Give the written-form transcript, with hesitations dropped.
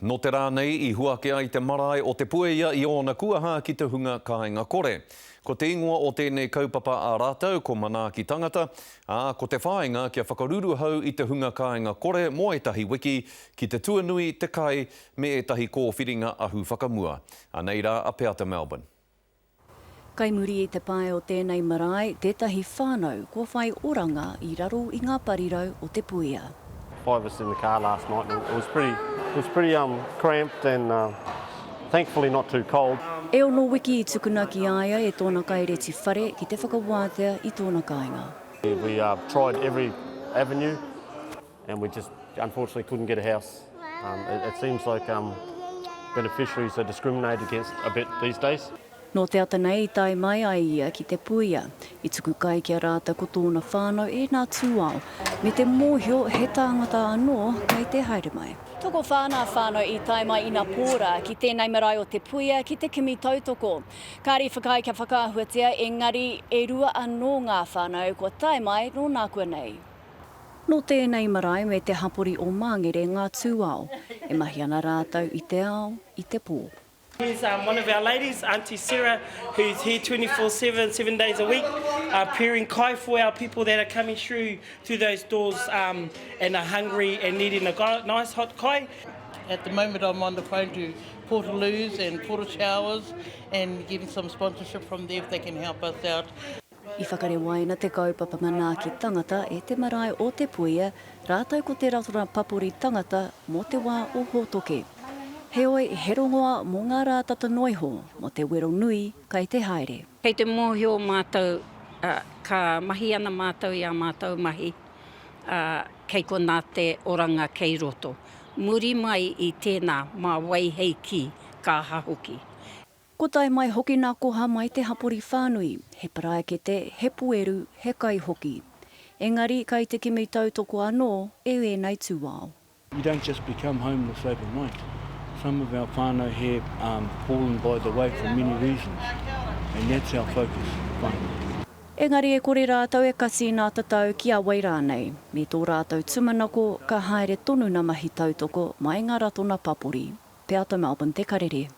No te rānei I huake ai te marae o te pueia I ona kuaha ki te hunga kāinga kore. Ko te ingoa o tēnei kaupapa a rātau ko mana ki tangata, ko te whāinga kia whakaruru hau I te hunga kāinga kore mo etahi wiki ki te tuanui, te kai me etahi kōwhiringa ahu whakamua. Anei rā, a Peata Melbourne. Kai muri I te pae o tēnei marae, tētahi whānau kua whai oranga I raro I ngā parirau o te puia. 5 of us in the car last night. It was pretty cramped and thankfully not too cold. E ono wiki I tukuna ki aia e tōna kaireti whare ki te whakawātea I tōna kāinga. We tried every avenue and we just unfortunately couldn't get a house. It seems like beneficiaries are discriminated against a bit these days. No te ata nei tai mai ai ia ki te puia. I tuku kai kia rāta ko tōna whānau e nā tūao. Me te mōhio he tāngata anō kai te haere mai. Toko whānau I tai mai I nā pōra ki tēnei marae o te puia ki te kimi tautoko. Kāri whakai kia whakaahuatia engari e rua anō ngā whānau ko tai mai no nā kua nei. No tēnei marae me te hapori o māngere ngā tūao. E mahi ana rātau I te ao, I te pō. Here's one of our ladies, Auntie Sarah, who's here 24/7, 7 days a week, preparing kai for our people that are coming through those doors and are hungry and needing a nice hot kai. At the moment I'm on the phone to Portaloos and Porta Showers and getting some sponsorship from there if they can help us out. I whakare waina te kaupapa mana ki tangata e te marae o te puia, rātau ko te ratura papuri tangata mo te wā o Hotoke. He oi he rongoa mō ngā rātata noiho mo te wero nui kai te haere. Kei te mōhio mātou, ka mahi ana mātou I a mātou mahi, kei ko nā te oranga kei roto. Muri mai I tēnā mā wai hei ki ka hahoki. Ko tai mai hoki nā koha mai te hapori whānui, he parae ke te he pueru he kai hoki. Engari kai te kimi tautoko anō e nei tūao. You don't just become homeless overnight. Some of our whānau here fallen by the way for many reasons, and that's our focus, whānau. Engari e kore rātau e kasi nā tatau ki a wairā nei, me tō rātau tumanako ka haere tonu na mahi tautoko mai ngā ratona papori. Peata Melbourne, te karere.